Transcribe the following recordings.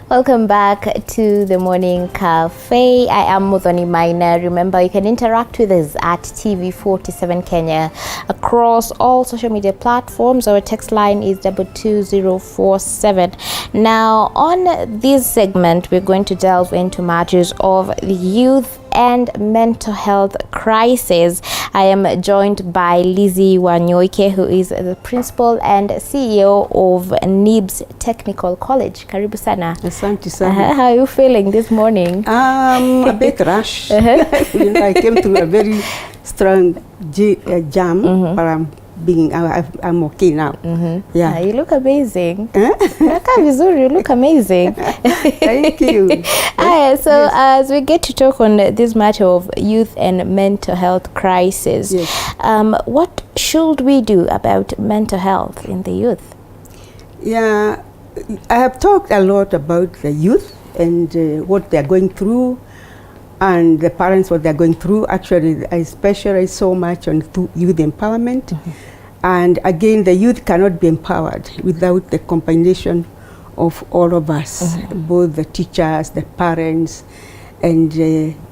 Welcome back to the Morning Cafe. I am Muthoni Maina. Remember, you can interact with us at TV47 Kenya across all social media platforms. Our text line is 22047. Now, on this segment, we're going to delve into matters of the youth and mental health crisis. I am joined by Lizzie Wanyoike, who is the principal and CEO of NIBS Technical College. Karibu sana. Asante sana. How are you feeling this morning? A bit rush. I came through a very strong jam, but I'm okay now. Yeah. You look amazing. You look amazing. Thank you. So as we get to talk on this matter of youth and mental health crisis, what should we do about mental health in the youth? Yeah, I have talked a lot about the youth and what they're going through, and the parents what they're going through. Actually, I specialize so much on youth empowerment. And again, the youth cannot be empowered without the combination of all of us, both the teachers, the parents, and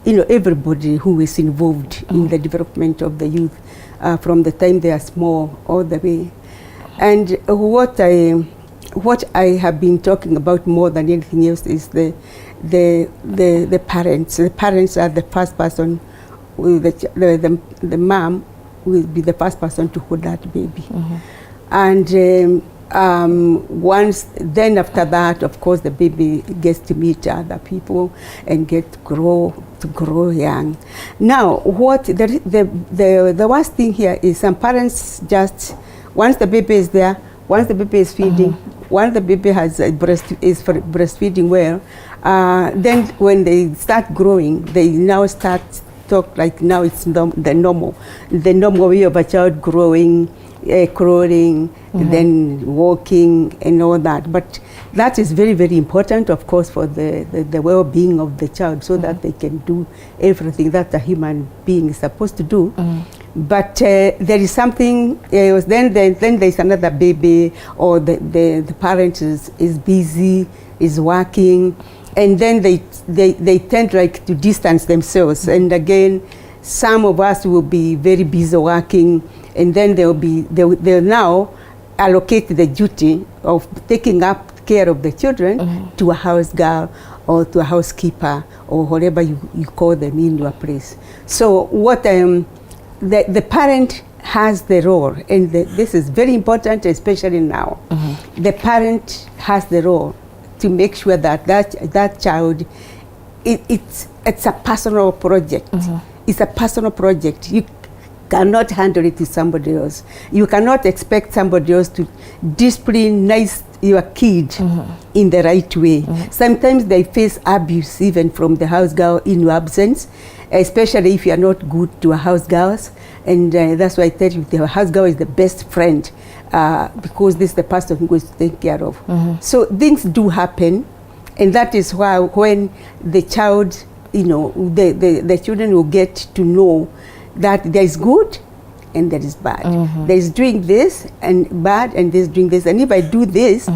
everybody who is involved in the development of the youth from the time they are small all the way. And what I have been talking about more than anything else is the parents. The parents are the first person, the mom will be the first person to hold that baby. And then after that, of course, the baby gets to meet other people and get to grow young. Now, what the worst thing here is some parents just, once the baby is there, once the baby is feeding, once the baby is breastfeeding well, then when they start growing, they now start talk like now it's the normal way of a child growing, crawling, then walking and all that. But that is very, very important, of course, for the well-being of the child, so that they can do everything that a human being is supposed to do. But there is something, then there's another baby, or the parent is busy, is working, and then they tend like to distance themselves. And again, some of us will be very busy working, and then they'll now allocate the duty of taking up care of the children to a house girl or to a housekeeper or whatever you call them in your place. So what the parent has the role, and this is very important, especially now. The parent has the role to make sure that child, it's a personal project. It's a personal project. You cannot handle it to somebody else. You cannot expect somebody else to discipline your kid in the right way. Sometimes they face abuse even from the house girl in your absence, especially if you are not good to a house girls. And that's why I tell you, the house girl is the best friend, because this is the person who is to take care of. So things do happen, and that is why when the child, the children will get to know that there is good and there is bad. There is doing this and bad, and there's doing this. And if I do this,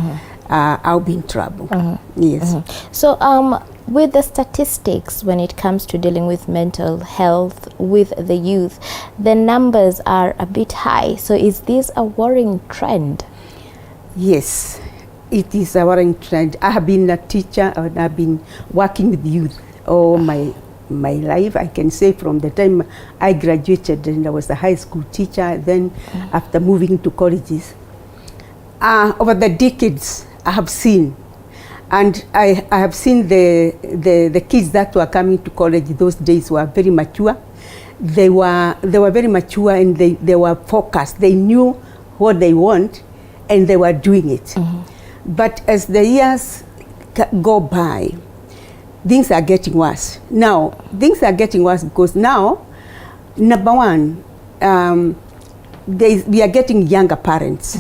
I'll be in trouble. Yes. So with the statistics, when it comes to dealing with mental health with the youth, the numbers are a bit high. So is this a worrying trend? Yes, it is a worrying trend. I have been a teacher, and I've been working with youth all my life. I can say from the time I graduated and I was a high school teacher, then after moving to colleges, over the decades I have seen, and I have seen the kids that were coming to college those days were very mature. They were very mature, and they were focused. They knew what they want, and they were doing it. But as the years go by, things are getting worse. Now, things are getting worse because now, number one, we are getting younger parents.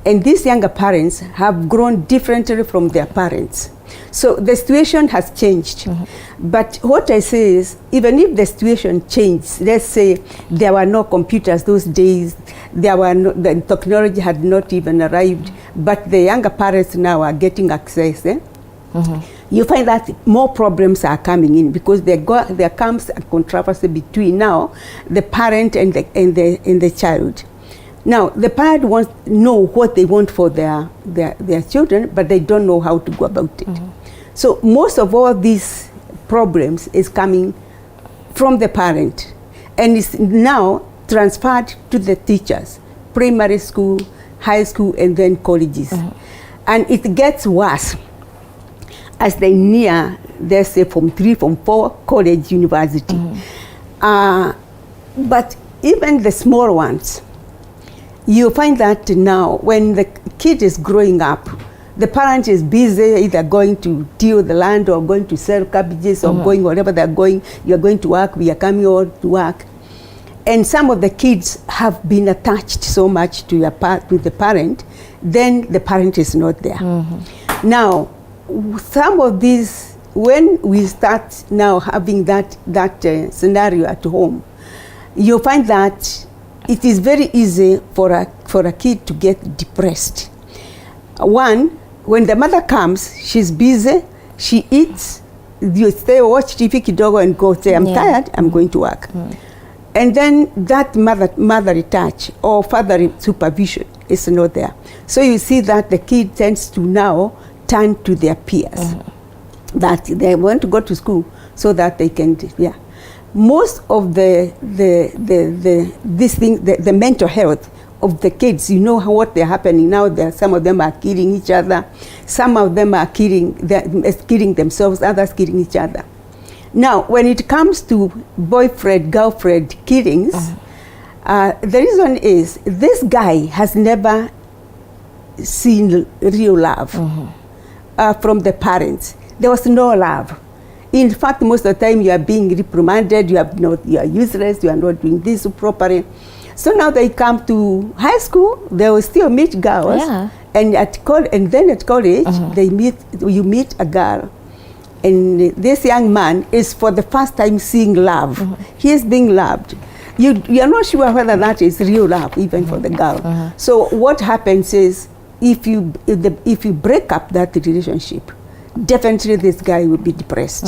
And these younger parents have grown differently from their parents. So the situation has changed. But what I say is, even if the situation changed, let's say there were no computers those days, the technology had not even arrived, but the younger parents now are getting access you find that more problems are coming in because there comes a controversy between now the parent and the child. Now the parent wants to know what they want for their children, but they don't know how to go about it. So most of all these problems is coming from the parent, and is now transferred to the teachers, primary school, high school, and then colleges. And it gets worse as they near, they say, Form 3, Form 4, college, university. But even the small ones, you find that now when the kid is growing up, the parent is busy either going to till the land or going to sell cabbages or going wherever they're going. You're going to work, we are coming over to work. And some of the kids have been attached so much to the parent, then the parent is not there. Now, some of these, when we start now having that scenario at home, you find that it is very easy for a kid to get depressed. One, when the mother comes, she's busy, she eats, you stay, watch TV kidogo and go say, I'm tired, I'm going to work. And then that motherly touch or fatherly supervision is not there. So you see that the kid tends to now turn to their peers, that they want to go to school so that they can, Most of the mental health of the kids, you know what they're happening now. Some of them are killing each other. Some of them are killing themselves, others killing each other. Now, when it comes to boyfriend, girlfriend killings, the reason is this guy has never seen real love from the parents. There was no love. In fact, most of the time you are being reprimanded, you are useless, you are not doing this properly. So now they come to high school, they will still meet girls, and then at college, you meet a girl. And this young man is for the first time seeing love. He is being loved. You are not sure whether that is real love, even for the girl. So what happens is, if you break up that relationship, definitely this guy will be depressed.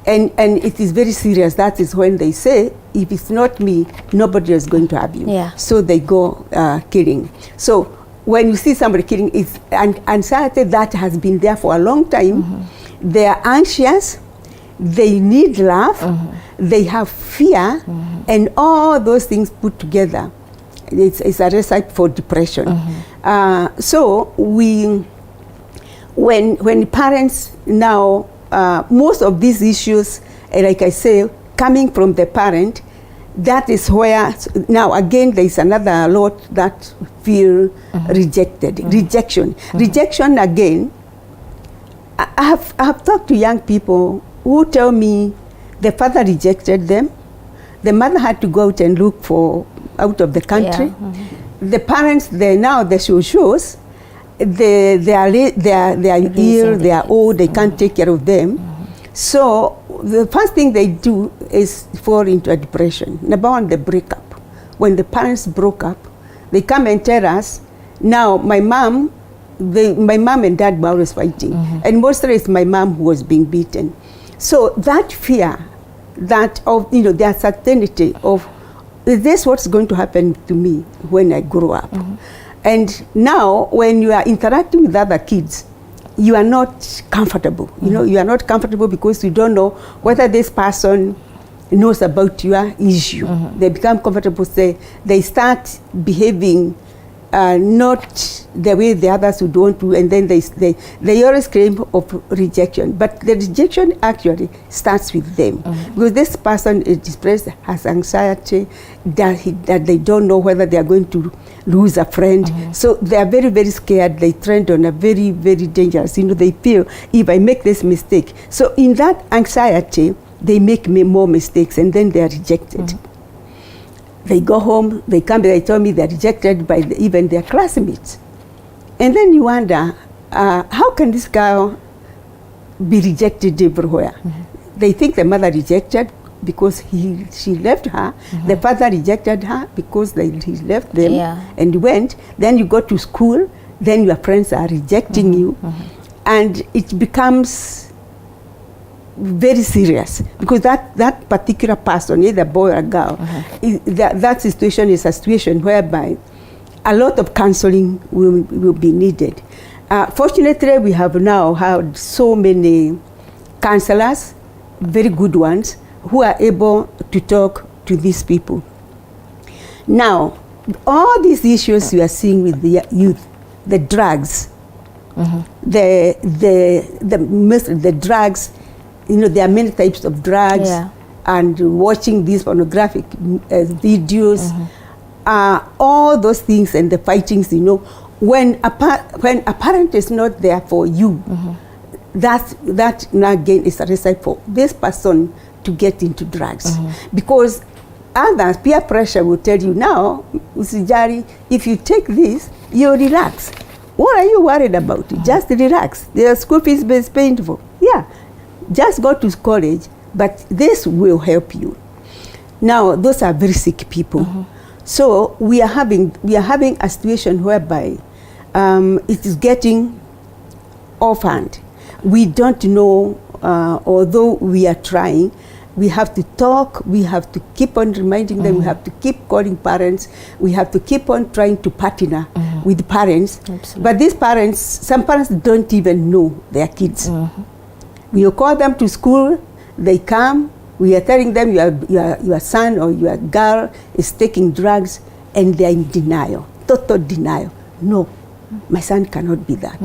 And it is very serious. That is when they say, if it's not me, nobody is going to have you. So they go killing. So when you see somebody killing, it's anxiety that has been there for a long time. They are anxious, they need love, they have fear, and all those things put together, it's a recipe for depression. So when parents now, most of these issues, like I say, coming from the parent, that is where, now again, there is another lot that feel rejected. Rejection again. I have talked to young people who tell me the father rejected them, the mother had to go out and look for out of the country. The parents, they shows, they are ill, they are old, they can't take care of them. So the first thing they do is fall into a depression. Number one, the breakup. When the parents broke up, they come and tell us, now my mom and dad were always fighting, and mostly it's my mom who was being beaten. So that fear, that of the uncertainty of, is this what's going to happen to me when I grow up? And now when you are interacting with other kids, you are not comfortable. You are not comfortable because you don't know whether this person knows about your issue. They become comfortable, they start behaving not the way the others would want to, and then they always claim of rejection. But the rejection actually starts with them, because this person is depressed, has anxiety, that they don't know whether they are going to lose a friend. So they are very, very scared. They trend on a very, very dangerous. They feel, if I make this mistake. So in that anxiety, they make more mistakes, and then they are rejected. They go home, they come, they tell me they're rejected by even their classmates. And then you wonder, how can this girl be rejected everywhere? They think the mother rejected because she left her. The father rejected her because he left them and went. Then you go to school, then your friends are rejecting you. and it becomes very serious, because that particular person, either boy or girl, that situation is a situation whereby a lot of counseling will be needed. Fortunately, we have now had so many counselors, very good ones, who are able to talk to these people. Now, all these issues you are seeing with the youth, the drugs, the drugs, there are many types of drugs, and watching these pornographic videos, all those things and the fightings, when a parent is not there for you, that now again is a recipe for this person to get into drugs. Because others, peer pressure will tell you, now, Usijari, if you take this, you'll relax. What are you worried about? Just relax. The school fees is painful. Yeah, just go to college, but this will help you. Now, those are very sick people. So we are having a situation whereby it is getting orphaned. We don't know, although we are trying. We have to talk, we have to keep on reminding them, we have to keep calling parents, we have to keep on trying to partner with parents. Absolutely. But these parents, some parents don't even know their kids. We call them to school, they come, we are telling them your son or your girl is taking drugs, and they are in denial, total denial. No, my son cannot be that.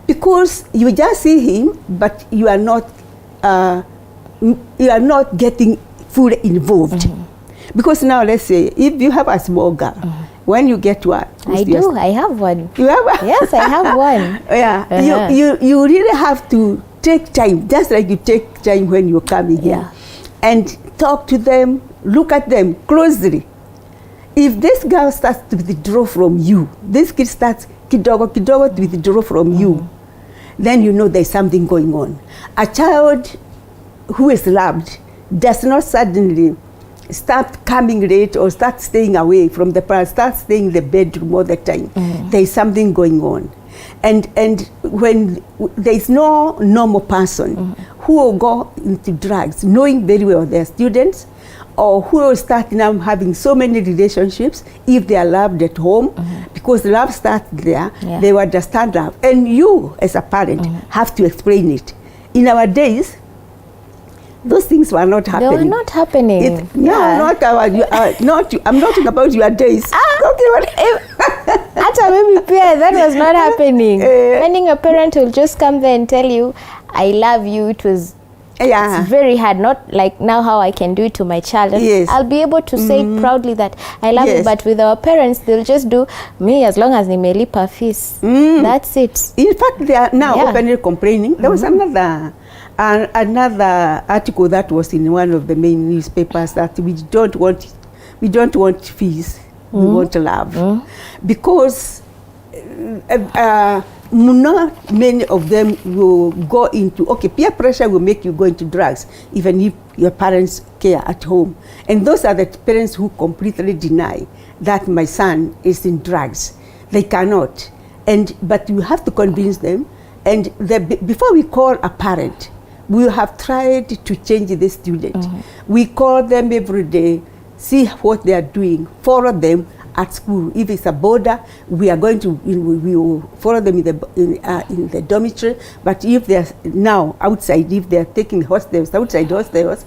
Because you just see him, but you are not getting fully involved. Because now, let's say, if you have a small girl, when you get one, I have one. You have one? Yes, I have one. Yeah, you really have to take time, just like you take time when you're coming here, and talk to them, look at them closely. If this girl starts to withdraw from you, this kid starts kidogo to withdraw from you, then you know there's something going on. A child who is loved does not suddenly start coming late or start staying away from the parents, start staying in the bedroom all the time. There is something going on. And when there is no normal person who will go into drugs, knowing very well they're students, or who will start now having so many relationships, if they are loved at home, because love starts there, they will understand love. And you, as a parent, have to explain it. In our days, those things were not happening. They were not happening. No, not our, not you. I'm not talking about your days. After maybe that was not happening. Meaning a parent will just come there and tell you, I love you. It was it's very hard, not like now how I can do it to my child. I'll be able to say proudly that I love you, but with our parents, they'll just do me as long as nimelipa fees. That's it. In fact, they are now openly complaining. There was another article that was in one of the main newspapers that we don't want fees, we want love. Because not many of them will go into, peer pressure will make you go into drugs, even if your parents care at home. And those are the parents who completely deny that my son is in drugs. They cannot. But you have to convince them. And before we call a parent, we have tried to change the student. We call them every day, see what they are doing, follow them at school. If it's a border, we are going to, we will follow them in the dormitory. But if they're now outside, if they're taking hostels, outside hostels,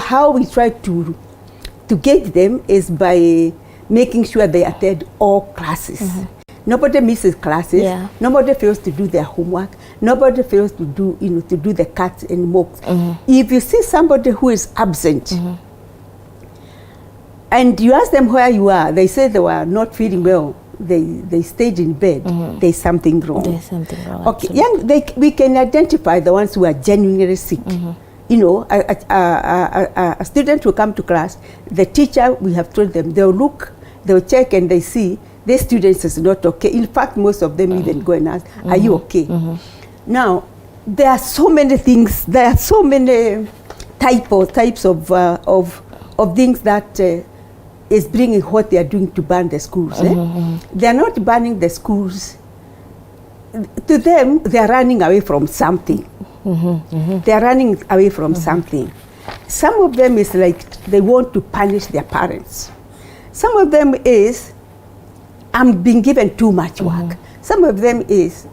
how we try to get them is by making sure they attend all classes. Nobody misses classes. Nobody fails to do their homework. Nobody fails to do, to do the cuts and mocks. If you see somebody who is absent, and you ask them where you are, they say they were not feeling well. They stayed in bed. There's something wrong. There's something wrong. Okay, we can identify the ones who are genuinely sick. A student will come to class. The teacher, we have told them, they'll look, they'll check, and they see this student is not okay. In fact, most of them even go and ask, "Are you okay?" Now, there are so many things. There are so many types of things that is bringing what they are doing to ban the schools. They are not banning the schools to them, they are running away from something. They are running away from something. Some of them is like they want to punish their parents. Some of them is, I'm being given too much work. Some of them is,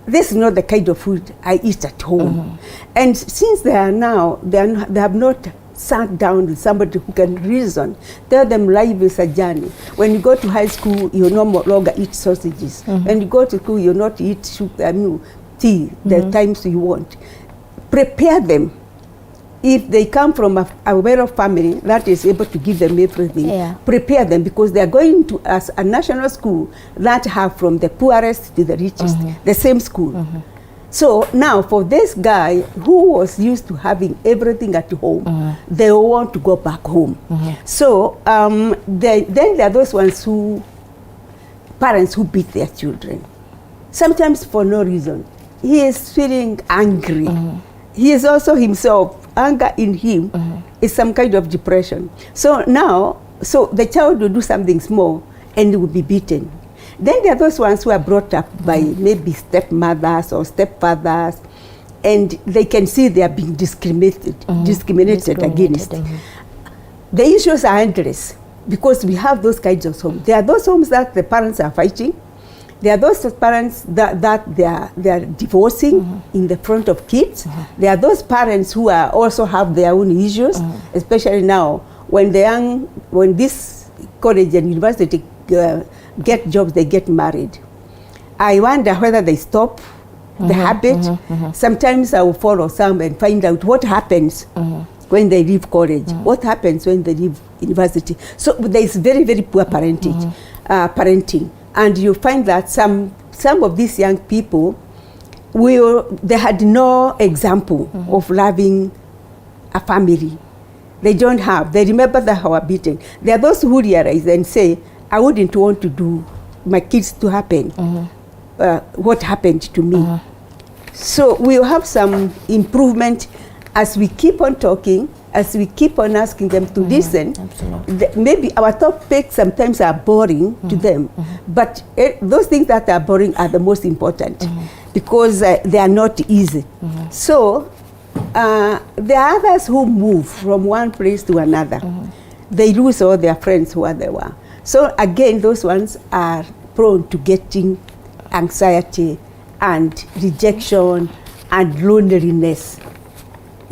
this is not the kind of food I eat at home. And since they are now, they have not sat down with somebody who can reason, tell them life is a journey. When you go to high school, you no longer eat sausages. When you go to school, you not eat tea the times you want. Prepare them. If they come from a well-off family that is able to give them everything, prepare them, because they are going to a national school that have from the poorest to the richest, the same school. So now for this guy who was used to having everything at home, they want to go back home. So then there are those ones who, parents who beat their children, sometimes for no reason. He is feeling angry. He is also himself, anger in him is some kind of depression. So now, so the child will do something small and will be beaten. Then there are those ones who are brought up by maybe stepmothers or stepfathers, and they can see they are being discriminated against. The issues are endless because we have those kinds of homes. There are those homes that the parents are fighting. There are those parents that they are divorcing in the front of kids. There are those parents who are also have their own issues, especially now when when this college and university get jobs, they get married. I wonder whether they stop the habit. Sometimes I will follow some and find out what happens when they leave college, what happens when they leave university. So there is very, very poor parenting. And you find that some of these young people, they had no example of loving a family. They don't have. They remember that they were beaten. There are those who realize and say, I wouldn't want to do my kids to happen what happened to me. So we'll have some improvement as we keep on talking, as we keep on asking them to listen. Maybe our topics sometimes are boring to them, but those things that are boring are the most important because they are not easy. So there are others who move from one place to another. They lose all their friends where they were. So again, those ones are prone to getting anxiety and rejection and loneliness.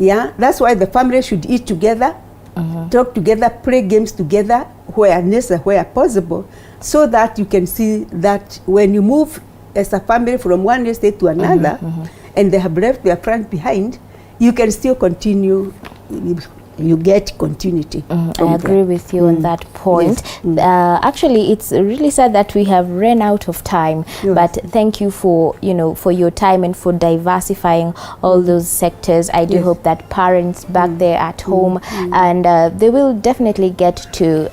Yeah, that's why the family should eat together, talk together, play games together where necessary, where possible, so that you can see that when you move as a family from one estate to another, and they have left their friends behind, you can still continue. You get continuity. I agree with you on that point. Yes. Actually, it's really sad that we have run out of time. Yes. But thank you for for your time and for diversifying all those sectors. I do hope that parents back there at home and they will definitely get to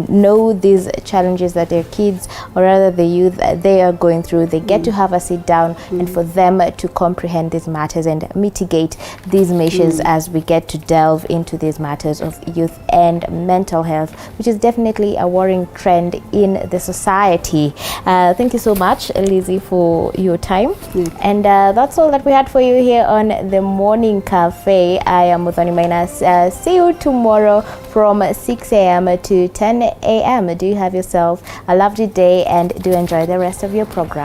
know these challenges that their kids, or rather the youth, they are going through. They get to have a sit down and for them to comprehend these matters and mitigate these measures as we get to delve into these matters of youth and mental health, which is definitely a worrying trend in the society. Thank you so much, Lizzie, for your time. And that's all that we had for you here on the Morning Cafe. I am Muthoni Maina. See you tomorrow from 6 a.m. to 10 a.m. Do you have yourself a lovely day and do enjoy the rest of your program.